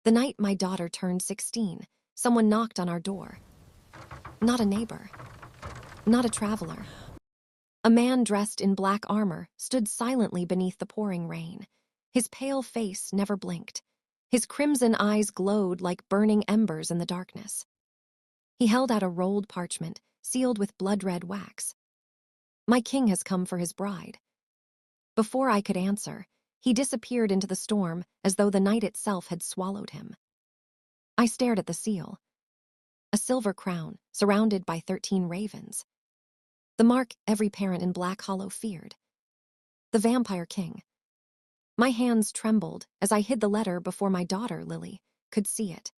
The night my daughter turned 16, someone knocked on our door. Not a neighbor. Not a traveler. A man dressed in black armor stood silently beneath the pouring rain. His pale face never blinked. His crimson eyes glowed like burning embers in the darkness. He held out a rolled parchment, sealed with blood-red wax. "My king has come for his bride." Before I could answer, he disappeared into the storm as though the night itself had swallowed him. I stared at the seal. A silver crown, surrounded by 13 ravens. The mark every parent in Black Hollow feared. The Vampire King. My hands trembled as I hid the letter before my daughter, Lily, could see it.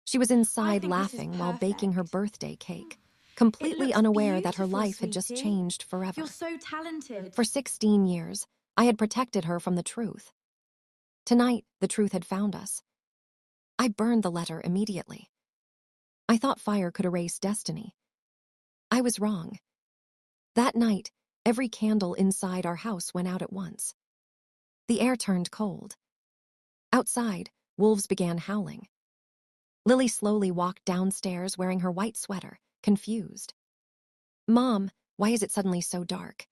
She was inside laughing while baking her birthday cake, completely unaware that her life had just changed forever. You're so talented. For 16 years, I had protected her from the truth. Tonight, the truth had found us. I burned the letter immediately. I thought fire could erase destiny. I was wrong. That night, every candle inside our house went out at once. The air turned cold. Outside, wolves began howling. Lily slowly walked downstairs wearing her white sweater, confused. "Mom, why is it suddenly so dark?"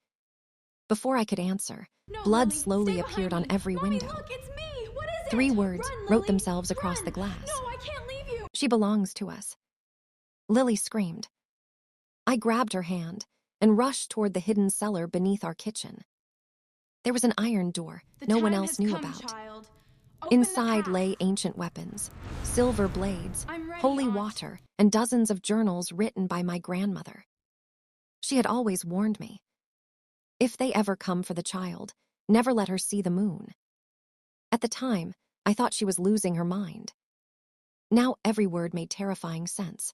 Before I could answer, No, blood Lily, slowly stay appeared on behind me. every Mommy, window. Look, it's me. What is it? 3 words Run, wrote Lily. themselves across the Run. glass. No, I can't leave you. "She belongs to us." Lily screamed. I grabbed her hand and rushed toward the hidden cellar beneath our kitchen. There was an iron door The no one time else has knew come, about. Child. Open Inside the lay path. ancient weapons, silver blades, I'm ready, holy Aunt. water, and dozens of journals written by my grandmother. She had always warned me. If they ever come for the child, never let her see the moon. At the time, I thought she was losing her mind. Now every word made terrifying sense.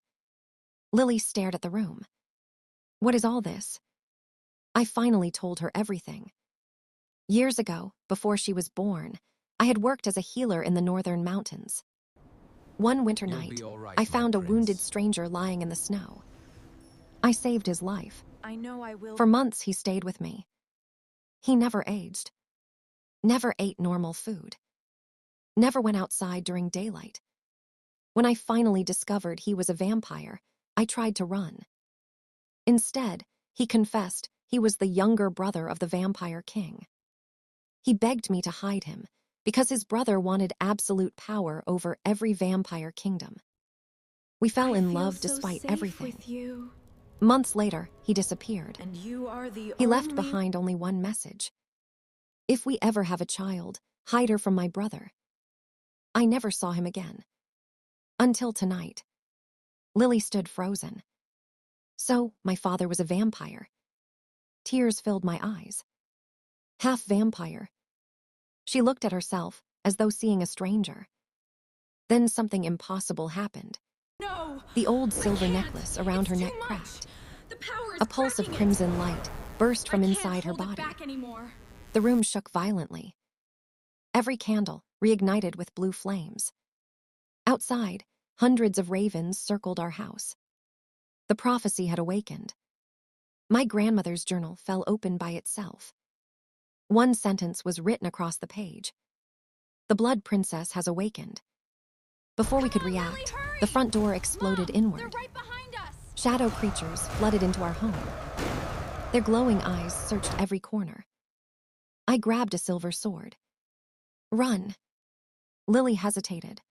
Lily stared at the room. "What is all this?" I finally told her everything. Years ago, before she was born, I had worked as a healer in the northern mountains. One winter You'll night, be all right, I my found a wounded prince. stranger lying in the snow. I saved his life. I know I will. For months, he stayed with me. He never aged. Never ate normal food. Never went outside during daylight. When I finally discovered he was a vampire, I tried to run. Instead, he confessed he was the younger brother of the Vampire King. He begged me to hide him because his brother wanted absolute power over every vampire kingdom. We fell in love despite everything. With you. Months later, he disappeared. And you are the He left only... behind only one message. "If we ever have a child, hide her from my brother." I never saw him again. Until tonight. Lily stood frozen. So, my father was a vampire. Tears filled my eyes. Half vampire. She looked at herself as though seeing a stranger. Then something impossible happened. No! The old I silver can't. necklace around her It's neck too much. cracked. The power is A pulse of cracking it. crimson light burst from I can't inside her hold it body. back anymore. The room shook violently. Every candle reignited with blue flames. Outside, hundreds of ravens circled our house. The prophecy had awakened. My grandmother's journal fell open by itself. One sentence was written across the page. "The Blood Princess has awakened." Before we could Come on, Lily, react, hurry! the front door exploded Mom, inward. They're right behind us. Shadow creatures flooded into our home. Their glowing eyes searched every corner. I grabbed a silver sword. "Run." Lily hesitated.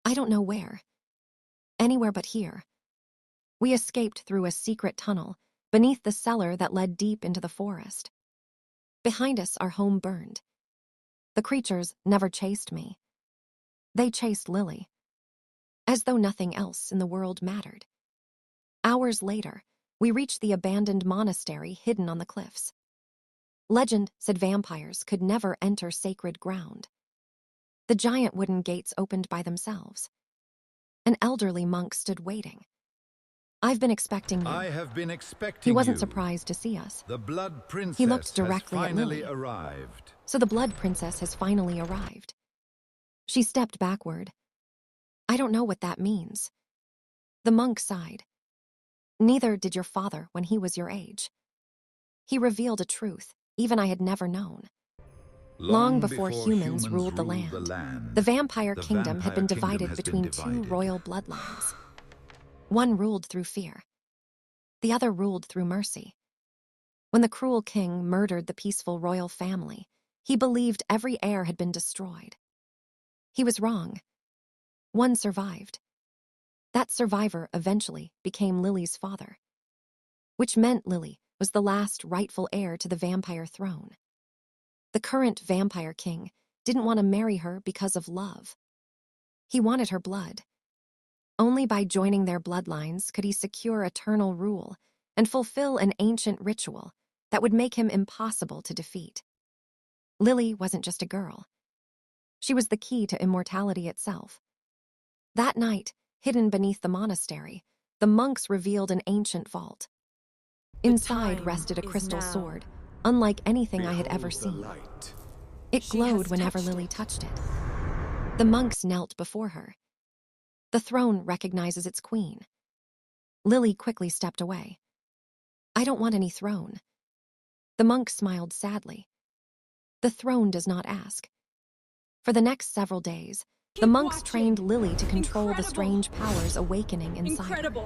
"I don't know where. Anywhere but here." We escaped through a secret tunnel beneath the cellar that led deep into the forest. Behind us, our home burned. The creatures never chased me. They chased Lily, as though nothing else in the world mattered. Hours later, we reached the abandoned monastery hidden on the cliffs. Legend said vampires could never enter sacred ground. The giant wooden gates opened by themselves. An elderly monk stood waiting. "I've been expecting you." I have been expecting He wasn't you. surprised to see us. The Blood Princess He looked has directly at finally Lily. arrived. So the Blood Princess has finally arrived. She stepped backward. "I don't know what that means." The monk sighed. "Neither did your father when he was your age." He revealed a truth even I had never known. Long before humans ruled the land, the vampire the kingdom had been vampire kingdom divided has between been two divided. royal bloodlines. One ruled through fear. The other ruled through mercy. When the cruel king murdered the peaceful royal family, he believed every heir had been destroyed. He was wrong. One survived. That survivor eventually became Lily's father, which meant Lily was the last rightful heir to the vampire throne. The current vampire king didn't want to marry her because of love. He wanted her blood. Only by joining their bloodlines could he secure eternal rule and fulfill an ancient ritual that would make him impossible to defeat. Lily wasn't just a girl. She was the key to immortality itself. That night, hidden beneath the monastery, the monks revealed an ancient vault. Inside rested a crystal sword, unlike anything I had ever seen. It glowed whenever Lily touched it. The monks knelt before her. The throne recognizes its queen. Lily quickly stepped away. I don't want any throne. The monk smiled sadly. The throne does not ask. For the next several days, the monks trained Lily to control the strange powers awakening inside her.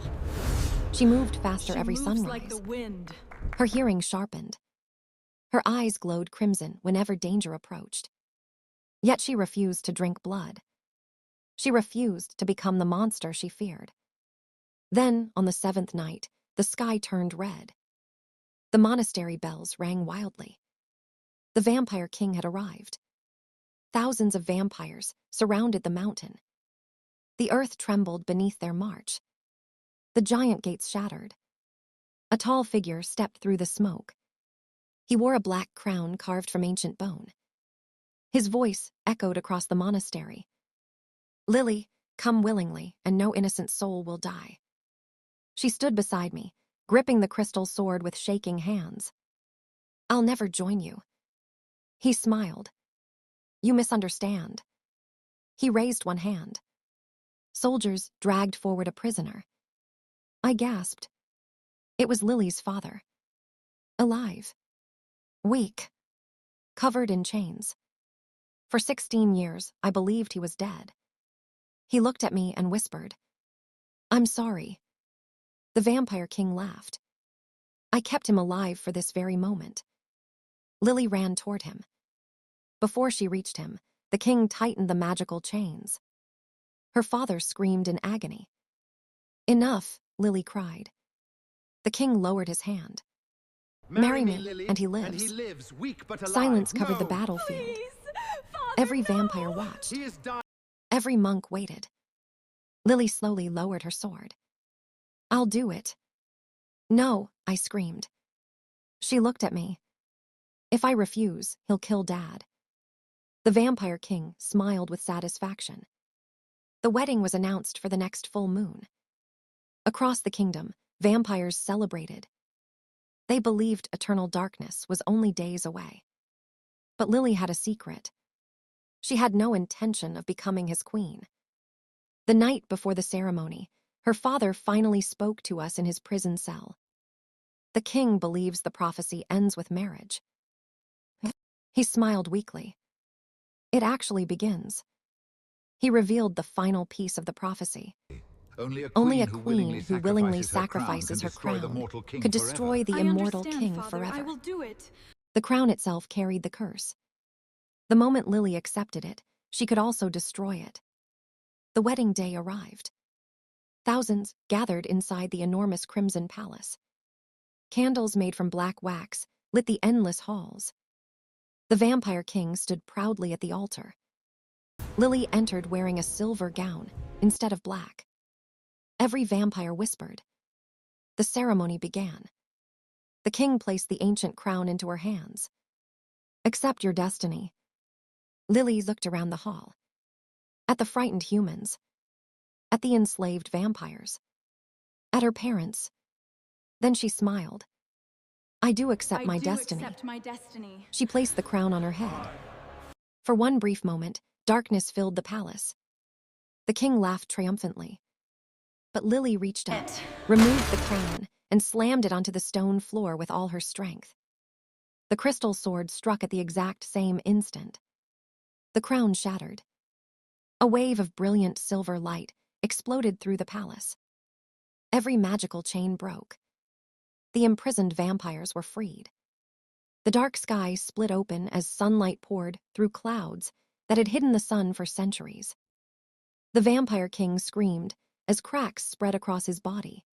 She moved faster every sunrise. Like the wind. Her hearing sharpened. Her eyes glowed crimson whenever danger approached. Yet she refused to drink blood. She refused to become the monster she feared. Then, on the 7th night, the sky turned red. The monastery bells rang wildly. The vampire king had arrived. Thousands of vampires surrounded the mountain. The earth trembled beneath their march. The giant gates shattered. A tall figure stepped through the smoke. He wore a black crown carved from ancient bone. His voice echoed across the monastery. Lily, come willingly, and no innocent soul will die. She stood beside me, gripping the crystal sword with shaking hands. I'll never join you. He smiled. You misunderstand. He raised one hand. Soldiers dragged forward a prisoner. I gasped. It was Lily's father. Alive. Weak. Covered in chains. For 16 years, I believed he was dead. He looked at me and whispered, I'm sorry. The vampire king laughed. I kept him alive for this very moment. Lily ran toward him. Before she reached him, the king tightened the magical chains. Her father screamed in agony. Enough, Lily cried. The king lowered his hand. Marry me, Lily, and he And he lives. lives, weak but alive. Silence covered the No! battlefield. Please, Father, Every no! vampire watched. He is dying. Every monk waited. Lily slowly lowered her sword. I'll do it. No, I screamed. She looked at me. If I refuse, he'll kill Dad. The vampire king smiled with satisfaction. The wedding was announced for the next full moon. Across the kingdom, vampires celebrated. They believed eternal darkness was only days away. But Lily had a secret. She had no intention of becoming his queen. The night before the ceremony, her father finally spoke to us in his prison cell. The king believes the prophecy ends with marriage. He smiled weakly. It actually begins. He revealed the final piece of the prophecy. Only a Queen who willingly sacrifices her crown crown could could destroy destroy the I immortal understand, king Father. forever. I will do it. The crown itself carried the curse. The moment Lily accepted it, she could also destroy it. The wedding day arrived. Thousands gathered inside the enormous Crimson Palace. Candles made from black wax lit the endless halls. The vampire king stood proudly at the altar. Lily entered wearing a silver gown instead of black. Every vampire whispered. The ceremony began. The king placed the ancient crown into her hands. Accept your destiny. Lily looked around the hall. At the frightened humans. At the enslaved vampires. At her parents. Then she smiled. I do accept my destiny. Accept my destiny. She placed the crown on her head. For one brief moment, darkness filled the palace. The king laughed triumphantly. But Lily reached up, removed the crown, and slammed it onto the stone floor with all her strength. The crystal sword struck at the exact same instant. The crown shattered. A wave of brilliant silver light exploded through the palace. Every magical chain broke. The imprisoned vampires were freed. The dark sky split open as sunlight poured through clouds that had hidden the sun for centuries. The Vampire King screamed as cracks spread across his body.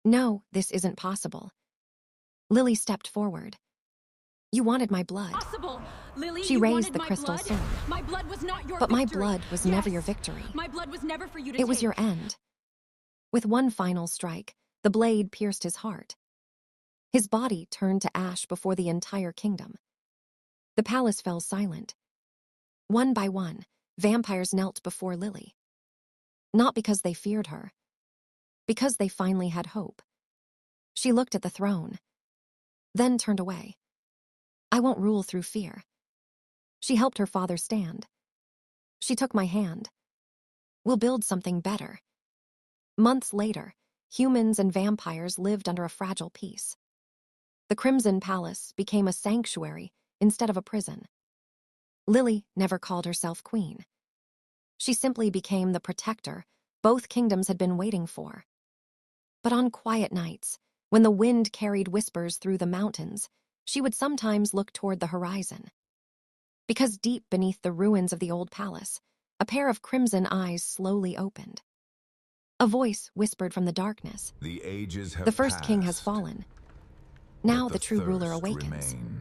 No, this isn't possible. Lily stepped forward. You wanted my blood. Possible. Lily, She you raised wanted the my crystal blood. sword. My blood was not your But my victory. blood was never Yes. your victory. My blood was never for you to It was take. your end. With one final strike, the blade pierced his heart. His body turned to ash before the entire kingdom. The palace fell silent. One by one, vampires knelt before Lily. Not because they feared her, because they finally had hope. She looked at the throne, then turned away. I won't rule through fear. She helped her father stand. She took my hand. We'll build something better. Months later, humans and vampires lived under a fragile peace. The Crimson Palace became a sanctuary instead of a prison. Lily never called herself queen. She simply became the protector both kingdoms had been waiting for. But on quiet nights, when the wind carried whispers through the mountains, she would sometimes look toward the horizon. Because deep beneath the ruins of the old palace, a pair of crimson eyes slowly opened. A voice whispered from the darkness. The ages have The first king has passed, fallen. but Now the true ruler thirst awakens. remains.